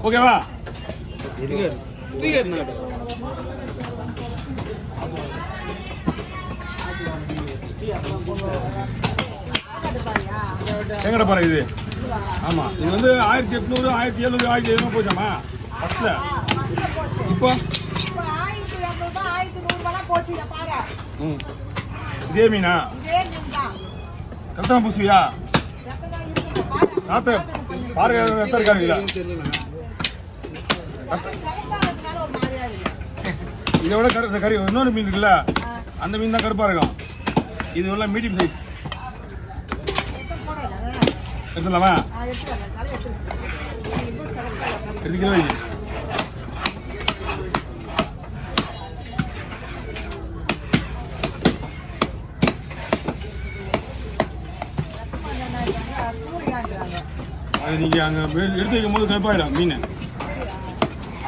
ஓகேவா? எங்கட பாரு இது. ஆமா, இது வந்து 1800 1700 1700 போச்சாமா ஃபர்ஸ்ட்ல. இப்போ இதே மீனா கரெக்டாக பூசுவியா? நாற்று பாருங்க எத்தனை இருக்காருங்களா? இதை விட கறி இன்னொரு மீன் இருக்குல்ல, அந்த மீன் தான் கருப்பாக இருக்கும். இது எல்லாம் மீடியம் சைஸ். எடுத்துலாமா? 2 கிலோ. அது நீங்கள் அங்கே எடுத்து வைக்கும் போது கருப்பாயிடும் மீன்.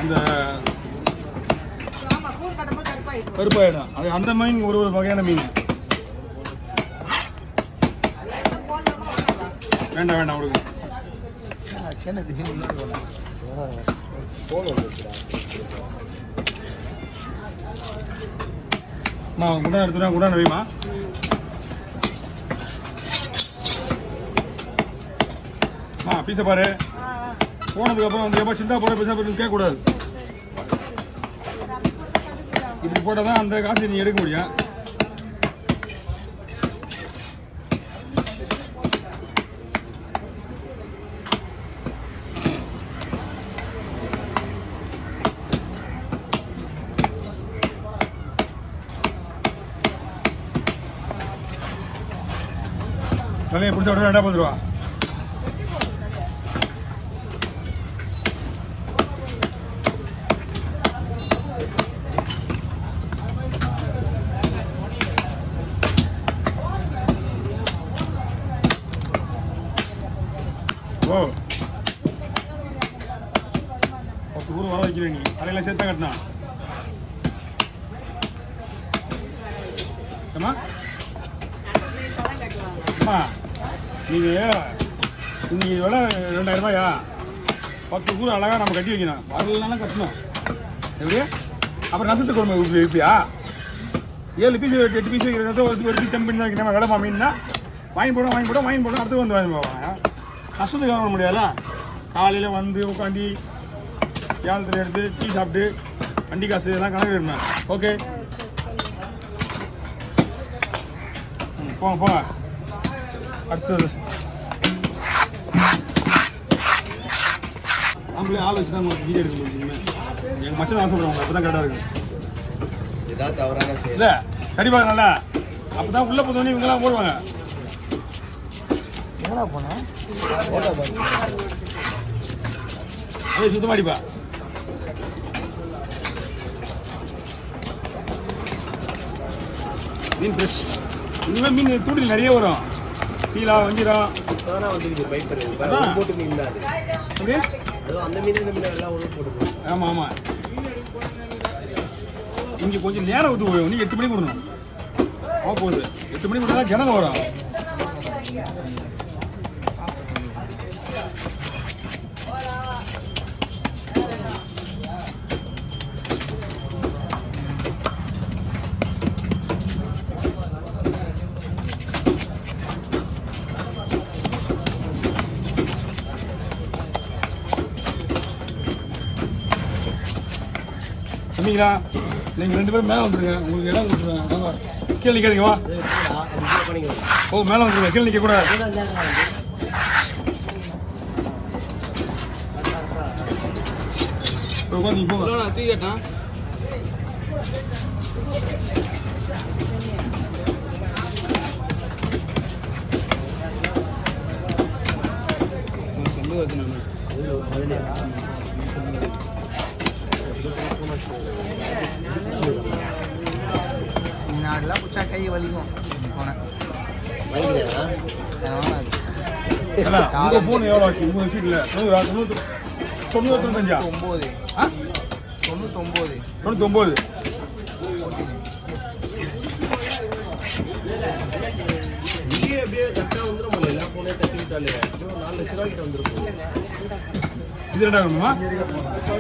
அந்த கருப்பாயிடும். அது அந்த மீன் ஒரு வகையான மீன். வேண்டாம் வேண்டாம் கொடுங்க. குண்டான் எடுத்துனா குண்டான் வைமா. பீஸை பாரு. போனதுக்கு அப்புறம் வந்து எப்போ சிந்தா போட பீஸா போட்டு கேட்கக்கூடாது. இப்படி போட்டால் தான் அந்த காசு நீ எடுக்க முடியும். தலையை பிடிச்ச உடனே 250 ரூபா. ஓ 10 ஊர் வர வைக்கிறேன். நீ தலையில சேர்த்தா கட்டினா அம்மா நீங்கள் இன்னைக்கு விலை 2000 ரூபாயா? 10 ஊர் அழகாக நம்ம கட்டி வைக்கணும். வரலாம் கட்டணும். எப்படி அப்புறம் நசத்து குழம்பு இப்படியா? 7 பீஸ் 8 பீஸ் வைக்கிறத ஒரு பீஸ் கம்மி பண்ணி தான் வைக்கணும். விலை மீன்னா வாங்கி போடும் அடுத்து வந்து வாங்கி போவாங்க. நஷ்டத்துக்கு வாங்க முடியாதா? காலையில் வந்து உட்காந்து ஏலத்தில் எடுத்து டீ சாப்பிட்டு வண்டி காசு இதெல்லாம் கணக்கு எடுக்கணும். ஓகே போங்க அடுத்தது நம்மளே ஆள் வச்சு தான் வீடியோ எடுக்க முடியுங்க. எங்கள் மச்சன் ஆசைப்படுவாங்க. அப்போ தான் கரெக்டாக இருக்கு. இல்லை சரி பாருங்கல்ல, அப்போ தான் உள்ளே போதோடனே இவங்கெல்லாம் போடுவாங்க. என்னடா போனேன் அதே சுத்தமாடிப்பா. மீன் ஃப்ரெஷ். இனிமேல் மீன் தூண்டில் நிறைய வரும். சீலா வஞ்சிரம் ஆமாம் ஆமாம். இங்கே கொஞ்சம் நேரம் விட்டு போய் நீ 8 மணிக்கு விடணும். போகுது 8 மணிக்கு விட்டா ஜனங்க வரும். சொன்னீங்களா? நீங்கள் 2 பேரும் மேலே வந்துருங்க. உங்களுக்கு இடம் கொடுத்துருங்க. வாங்க கீழே நிற்காதீங்க. வா ஓ மேலே வந்துருங்க. கீழே நிற்கக்கூடாது. உட்காந்து போங்க. தூக்கி கேட்டான் நாடெல்லாம் பிடிச்சா கை வலிக்கும். ஃபோன் எவ்வளோ ஆச்சு? 3 சீட்டில் 99 இங்கே அப்படியே கரெக்டாக வந்துடும். எல்லா ஃபோனே தட்டி இது ரெண்டாயிரமா?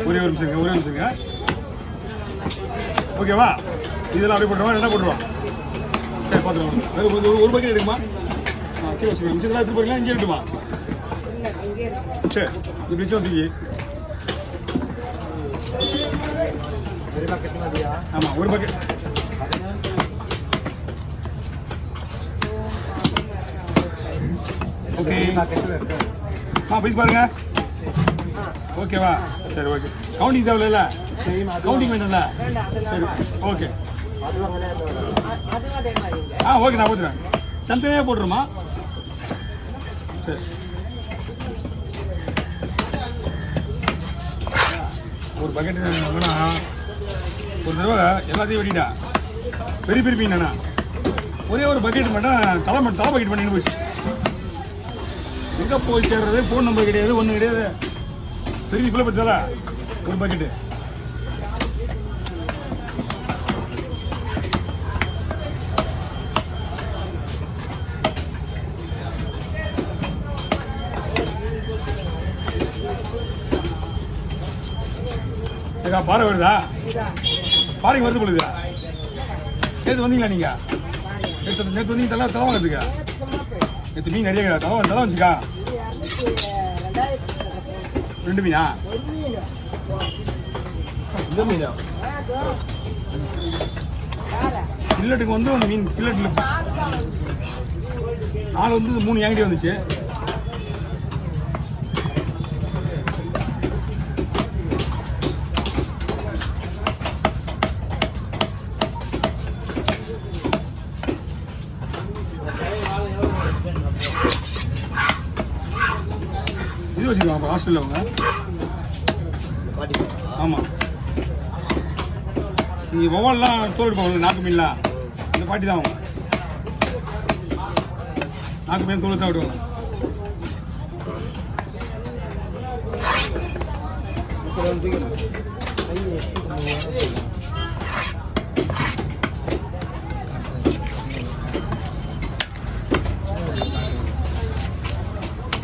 ஒரே ஒரு நிமிஷங்க. ஓகேவா? இதெல்லாம் அப்படியே போட்டுருவா, ரெண்டா போட்டுருவா. சரி பார்த்துக்கலாம். ஒரு பக்கெட் எடுக்குமா? கீழே வச்சுக்கலாம். மிச்சத்தெல்லாம் எடுத்து போறீங்களா? இங்கே எடுத்துமா? சரி இப்படி வச்சு வந்துச்சு. ஆமாம் ஒரு பக்கெட். ஓகே போய் பாருங்க. ஓகேவா? சரி ஓகே. கவுண்டிங் தேவையில்ல? கவுண்டிங் வேணும்ல? சரி ஓகே. ஓகே நான் போட்டுறேன். தனித்தனியாக போட்டுருமா? சரி ஒரு பக்கெட் வேணா. ஒரு தடவை எல்லாத்தையும் வெட்டிட்டா பெரிய பெரிய மீனா. ஒரே ஒரு பக்கெட் மட்டும் தலை பக்கெட் பண்ணிட்டு போச்சு. எங்கே போய் சேர்றது? ஃபோன் நம்பர் கிடையாது, ஒன்றும் கிடையாது. பெரிய பிள்ளை பற்றல ஒரு பக்கெட்டு. பாறை வருதா? பாறைங்க வருது பொழுது. நேற்று வந்தீங்களா நீங்கள்? நேற்று வந்தீங்க தலை வாங்கிறதுக்கா? நேற்று மீன் நிறைய தலை வந்துச்சுக்கா? 2 மீனா? இந்த மீனா கில்லட்டுக்கு வந்து அந்த மீன் கில்லட்டில் 4 வந்து 3 என்கிட்ட வந்துச்சு. இது வச்சுருக்காங்க ஹாஸ்டலில் அவங்க. ஆமாம் நீங்கள் வவால்லாம் தோல் எடுப்பாங்க, நாக்கு மீன்லாம் இந்த பாட்டி தான் அவங்க. நாக்கு மீன் தோல் தான் விடுவாங்க.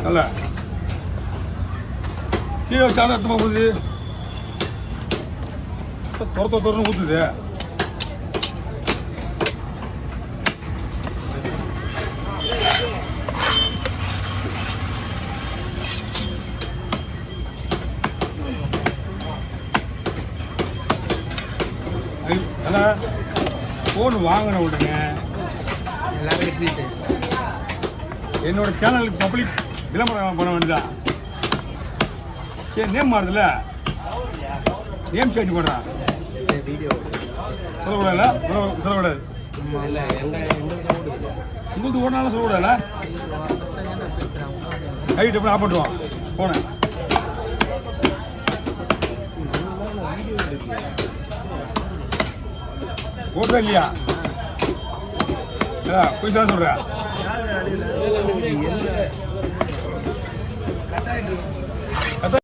நல்ல கீழே வச்சாலும் அர்த்தமாக போகுது. துரன்னு ஊற்றுது. அதான் ஃபோன் வாங்கின உடனே என்னோட சேனலுக்கு பப்ளிக் விளம்பரம் பண்ண வேண்டியதான். சரி நேம் மாறுதுல்ல, நேம் சேஞ்ச் பண்ணுறான். சொல்லக்கூடாது. உங்களுக்கு ஓடினாலும் சொல்லக்கூடாதுல்ல. ரைட் எப்படி ஆஃப் பண்ணுவான் போனேன். ஓடுதா இல்லையா? போய் தான் சொல்கிறேன்.